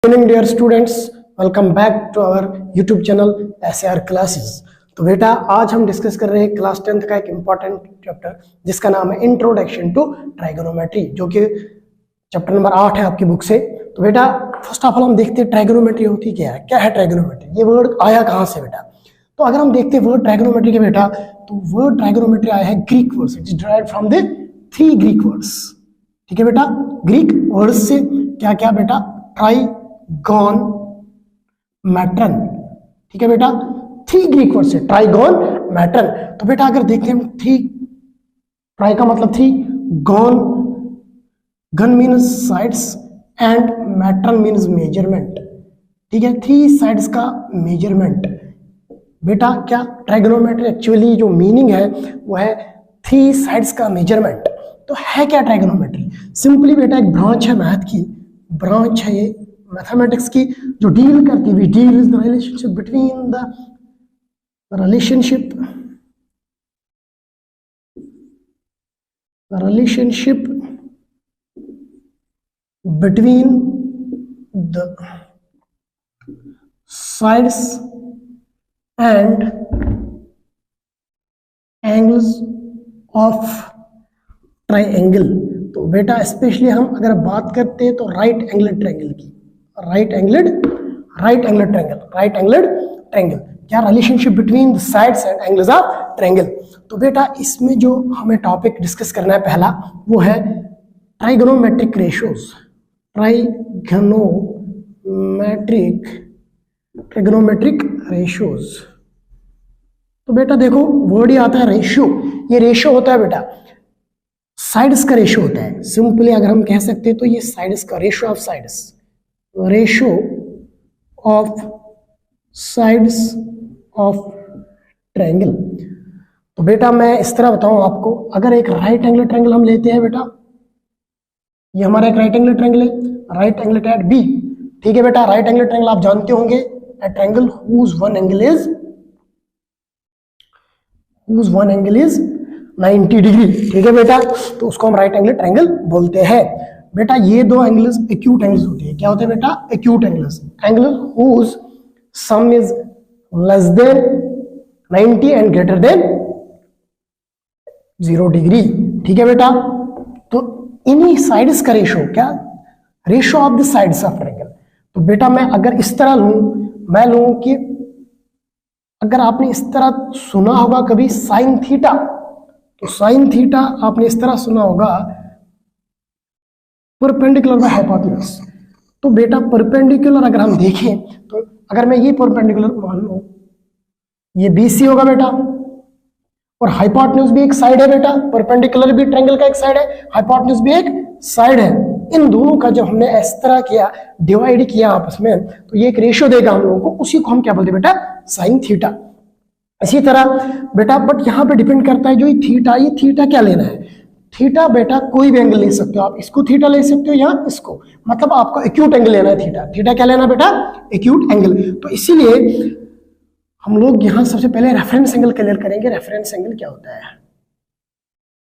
Morning dear students, welcome back to our YouTube channel SAR classes. तो बेटा आज हम डिस्कस कर रहे हैं क्लास 10th का एक इम्पॉर्टेंट चैप्टर जिसका नाम है इंट्रोडक्शन टू ट्राइगोनोमेट्री, जो कि चैप्टर नंबर 8 है आपकी बुक से। तो बेटा फर्स्ट ऑफ ऑल हम देखते हैं ट्राइगोनोमेट्री होती क्या है ट्राइगोनोमेट्री, ये वर्ड आया कहाँ से बेटा। तो अगर हम देखते हैं वर्ड ट्राइगोनोमेट्री के बेटा, तो वर्ड ट्राइगोनोमेट्री आया है ग्रीक वर्ड से, it is derived from the 3 Greek words. ठीक है बेटा, ग्रीक वर्ड्स से क्या क्या बेटा, ट्राइगोन मैट्रन। ठीक है बेटा, 3 ग्रीक वर्ड से ट्राइगोन मैट्रन। तो बेटा अगर देखते हैं 3, ट्राई का मतलब 3, gone, gun means sides and matron means measurement. ठीक है, 3 साइड्स का मेजरमेंट। बेटा क्या ट्राइगोनोमेट्री एक्चुअली जो मीनिंग है वो है 3 साइड्स का मेजरमेंट। तो है क्या ट्राइगोनोमेट्री? सिंपली बेटा एक ब्रांच है मैथ की, ब्रांच है ये मैथमेटिक्स की, जो डील करती है, deal is the relationship between the relationship between the sides and angles of triangle। तो बेटा स्पेशली हम अगर बात करते हैं तो राइट एंगलेड ट्रायंगल की, राइट एंगलेड ट्रायंगल, क्या relationship between the sides and angles of triangle. तो बेटा इसमें जो हमें टॉपिक डिस्कस करना है पहला, वो है ट्राइगोनोमेट्रिक रेशियोज। Trigonometric ratios. तो बेटा देखो वर्ड ही आता है रेशियो। ये रेशियो होता है बेटा साइड्स का रेशियो होता है। सिंपली अगर हम कह सकते हैं तो ये साइड्स का ratio of sides of triangle. तो बेटा मैं इस तरह बताऊं आपको, अगर एक राइट एंगल ट्रायंगल हम लेते हैं बेटा, ये हमारा एक राइट एंगल ट्रायंगल है, राइट एंगल एट बी। ठीक है बेटा, राइट एंगल ट्रायंगल आप जानते होंगे, ए triangle whose one angle is 90 degree. ठीक है बेटा, तो उसको हम राइट एंगल ट्रायंगल बोलते हैं। बेटा ये 2 एंगल्स एक्यूट एंगल्स होते हैं। क्या होते हैं बेटा? Acute angles, angle whose sum is less than 90 and greater than 0 degree. ठीक है बेटा, तो इन्हीं साइड्स का रेशियो, क्या ratio of the sides of triangle. तो बेटा मैं अगर इस तरह लूं, मैं लूं कि अगर आपने इस तरह सुना होगा कभी साइन थीटा, तो साइन थीटा आपने इस तरह सुना होगा परपेंडिकुलर बाय हाइपोटेन्यूज। तो बेटा परपेंडिकुलर अगर हम देखें तो अगर मैं ये परपेंडिकुलर मान लूं, ये BC होगा बेटा, और हाइपोटेन्यूज भी एक साइड है बेटा, परपेंडिकुलर भी ट्रायंगल का एक साइड है, हाइपोटेन्यूज भी एक साइड है। इन दोनों का जब हमने इस तरह किया, डिवाइड किया आपस में, तो ये एक रेशियो देगा हम लोगों को, उसी को हम क्या बोलते हैं बेटा? Sine theta. इसी तरह बेटा बट यहाँ पे डिपेंड करता है जो ये थीटा क्या लेना है। थीटा बेटा कोई भी एंगल ले सकते हो आप, इसको थीटा ले सकते हो या इसको, मतलब आपको एक्यूट एंगल लेना है। थीटा क्या लेना बेटा? Acute angle. तो इसीलिए हम लोग यहाँ सबसे पहले रेफरेंस एंगल क्लियर करेंगे। रेफरेंस एंगल क्या होता है?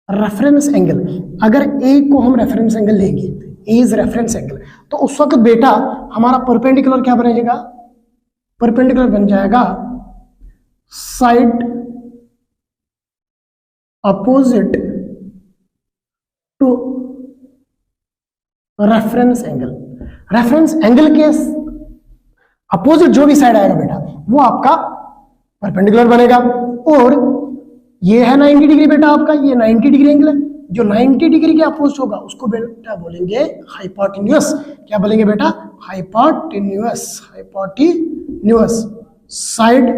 रेफरेंस एंगल, अगर ए को हम रेफरेंस एंगल लेंगे, ए इज रेफरेंस एंगल, तो उस वक्त बेटा हमारा परपेंडिकुलर क्या बनेगा? परपेंडिकुलर बन जाएगा side opposite to reference angle. Reference angle के अपोजिट जो भी साइड आएगा बेटा वो आपका परपेंडिकुलर बनेगा। और ये है 90 डिग्री बेटा, आपका ये 90 डिग्री एंगल है। जो 90 डिग्री के अपोजिट होगा उसको बेटा बोलेंगे हाइपोटेन्यूअस। क्या बोलेंगे बेटा? Hypotenuse side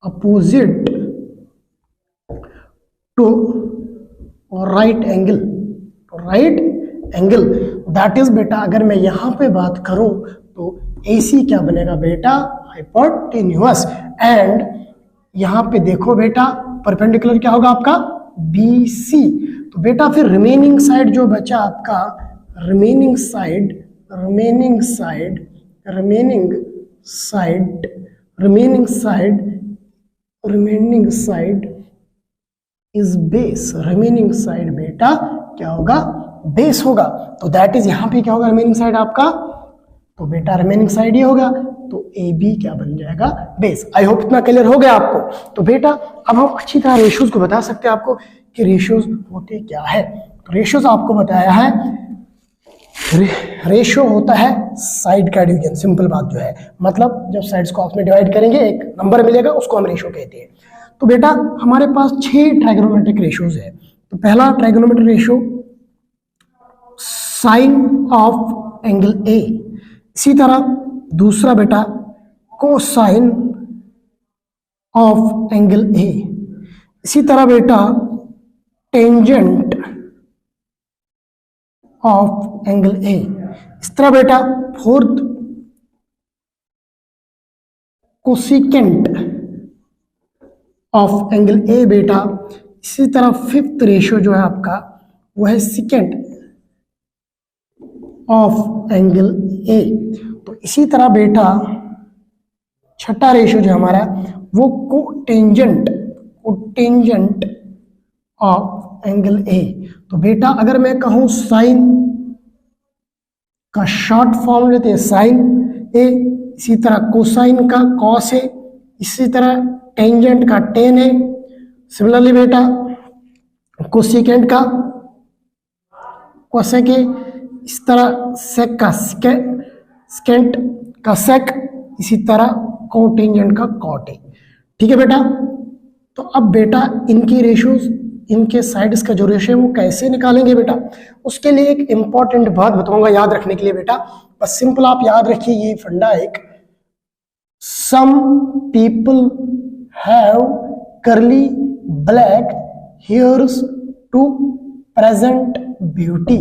opposite to right angle. That is बेटा अगर मैं यहां पे बात करूं तो AC क्या बनेगा बेटा? हाइपोटेन्यूअस। एंड यहां पे देखो बेटा परपेंडिकुलर क्या होगा आपका? BC। तो बेटा फिर रिमेनिंग साइड जो बचा आपका, remaining side is base. Remaining side बेटा क्या होगा? बेस होगा। तो दैट इज यहां पे क्या होगा? रिमेनिंग साइड आपका तो बेटा रिमेनिंग साइड ये होगा, तो ए बी क्या बन जाएगा, बेस। आई होप इतना क्लियर हो गया आपको। तो बेटा अब हम अच्छी तरह रेशियोज को बता सकते हैं आपको कि रेशियोज होते क्या है। तो रेशियोज आपको बताया है, रेशियो होता है साइड का डिवीजन। सिंपल बात जो है, मतलब जब साइड्स को आपस में डिवाइड करेंगे एक नंबर मिलेगा, उसको हम रेशियो कहते हैं। तो बेटा हमारे पास 6 ट्राइगोनोमेट्रिक रेशियोज है। तो पहला trigonometric ratio sine of angle A, इसी तरह दूसरा बेटा कोसाइन ऑफ एंगल ए, इसी तरह बेटा टेंजेंट ऑफ एंगल ए, इस तरह बेटा फोर्थ कोसिकेंट ऑफ एंगल ए बेटा, इसी तरह फिफ्थ रेशियो जो है आपका वो है सिकेंट ऑफ एंगल ए। तो इसी तरह बेटा छठा रेशियो जो हमारा वो कोटेंजेंट ऑफ एंगल ए। तो बेटा अगर मैं कहूं साइन का शॉर्ट फॉर्म लेते हैं साइन ए, इसी तरह कोसाइन का कॉस ए, इसी तरह टेंजेंट का टेन ए, सिमिलरली बेटा कोसिकेंट का कोसेक ए, इस तरह सेक का सेकेंट का सेक, इसी तरह कोटेंजेंट का कॉट ए। ठीक है बेटा। तो अब बेटा इनकी रेशियोज, इनके साइड्स का जो रेशियो है वो कैसे निकालेंगे बेटा, उसके लिए एक इंपॉर्टेंट बात बताऊंगा याद रखने के लिए बेटा। बस सिंपल आप याद रखिए ये फंडा एक, some people have curly black hairs to present beauty.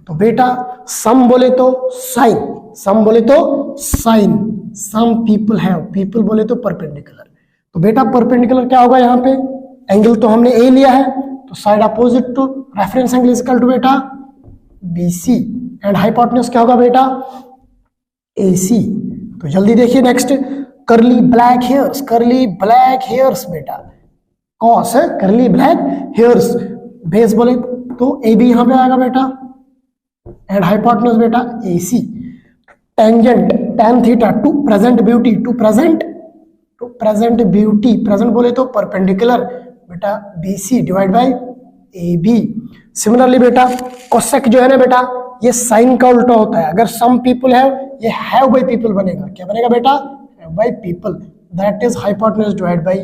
तो बेटा सम बोले तो साइन, सम बोले तो sine, some people have, people बोले तो परपेंडिकुलर। तो बेटा परपेंडिकुलर क्या होगा, यहाँ पे एंगल तो हमने ए लिया है, तो side opposite to reference angle is equal to बेटा बीसी, एंड हाइपोटेन्यूज क्या होगा बेटा एसी। तो जल्दी देखिए next, curly black hairs, curly black hairs बेटा कॉस है, करली ब्लैक हेयर्स, बेस बोले तो ए बी यहां पे आएगा बेटा, एंड हाइपोटेन्यूज बेटा AC. Tangent tan theta to present beauty, to present beauty, present बोले तो परपेंडिकुलर बेटा BC divide by AB। Similarly बेटा कोसेक जो है ना बेटा ये साइन का उल्टा होता है, अगर सम पीपल हैव, ये हैव बाय पीपल बनेगा, क्या बनेगा बेटा have by people, that is hypotenuse divide by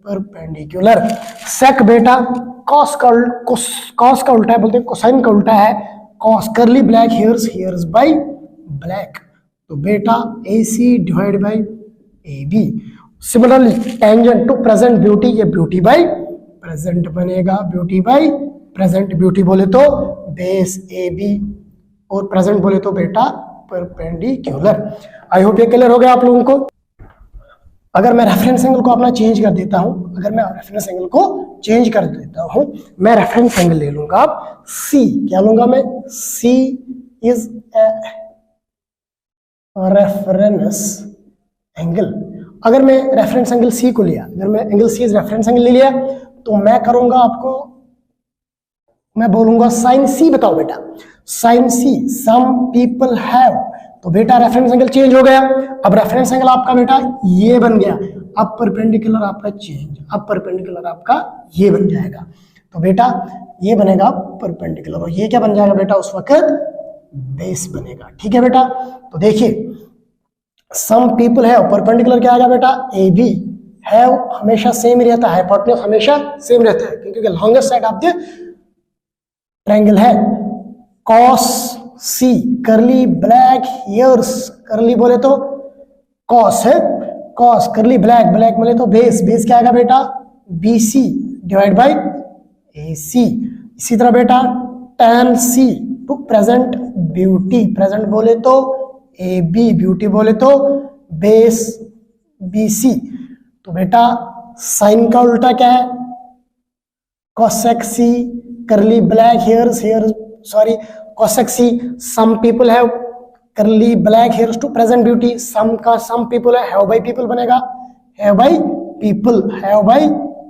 perpendicular. Sec बेटा कॉस का उल्टा है, बोलते हैं कोसाइन का उल्टा है, कॉस करली ब्लैक हेयर्स बाय ब्लैक, तो बेटा AC divide by AB। Similarly tangent to present beauty, ये ब्यूटी बाय प्रेजेंट बनेगा, ब्यूटी बाय प्रेजेंट, ब्यूटी बोले तो बेस AB और प्रेजेंट बोले तो बेटा परपेंडिकुलर। आई होप ये क्लियर हो गया आप लोगों को। अगर मैं रेफरेंस एंगल को अपना चेंज कर देता हूं, अगर मैं रेफरेंस एंगल को चेंज कर देता हूं, मैं रेफरेंस एंगल ले लूंगा C, क्या लूंगा मैं C इज रेफरेंस एंगल। अगर मैं रेफरेंस एंगल C को लिया, अगर मैं angle C is reference angle ले लिया, तो मैं करूंगा आपको, मैं बोलूंगा साइन C, बताओ बेटा sine C, some people have, तो बेटा रेफरेंस एंगल चेंज हो गया, अब रेफरेंस एंगल आपका बेटा ये बन गया, अब परपेंडिकुलर आपका चेंज, अब परपेंडिकुलर आपका ये बन जाएगा, तो बेटा ये बनेगा परपेंडिकुलर, और ये क्या बन जाएगा बेटा उस वक्त बेस बनेगा। ठीक है बेटा। तो देखिए सम पीपल हैव, परपेंडिकुलर क्या आएगा बेटा AB, हैव हमेशा सेम ही रहता है, हाइपोटेन्यूज हमेशा सेम रहता है, क्योंकि longest side of the triangle है। Cos C, curly black hairs, करली बोले तो कॉस है, कॉस करली ब्लैक, ब्लैक बोले तो बेस, बेस क्या आएगा बेटा BC डिवाइड बाय AC। इसी तरह बेटा tan C to present beauty, present बोले तो AB, ब्यूटी बोले तो बेस BC, तो बेटा साइन का उल्टा क्या है cosec C, curly black hairs, sorry cosec C, some people have curly black hairs to present beauty, some का सम पीपल है, हैव बाय पीपल बनेगा, हैव बाय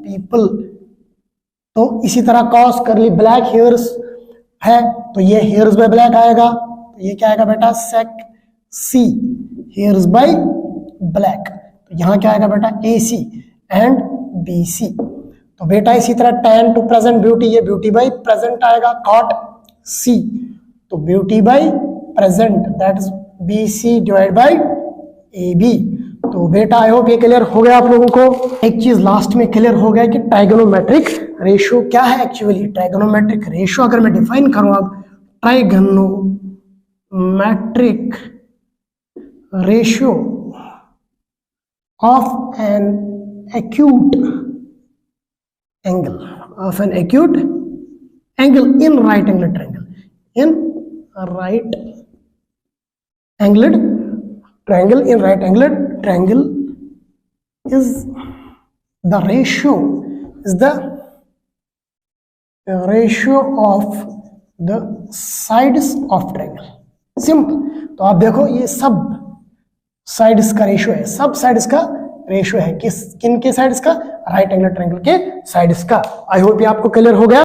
पीपल। तो इसी तरह cos करली ब्लैक हेयर्स है, तो ये हेयर्स बाय ब्लैक आएगा, तो ये क्या आएगा बेटा sec C, here is by black, तो यहाँ क्या आएगा बेटा AC एंड BC। तो बेटा इसी तरह tan टू प्रेजेंट ब्यूटी, ये ब्यूटी बाई प्रेजेंट आएगा cot C, तो beauty by present that is BC divide by AB। तो बेटा आई होप ये क्लियर हो गया आप लोगों को। एक चीज लास्ट में क्लियर हो गया कि ट्राइगोनोमेट्रिक रेशियो क्या है एक्चुअली। ट्राइगोनोमेट्रिक रेशियो अगर मैं डिफाइन करूं अब, trigonometric ratio of an acute angle, of an acute angle in right angled triangle, in right angled triangle, in right angled triangle is the ratio, is the ratio of the sides of triangle। Simple. तो आप देखो ये सब sides का ratio है, सब sides का ratio है, किन के साइड्स का, राइट एंगल ट्रायंगल के साइड्स का। आई होप ये आपको क्लियर हो गया।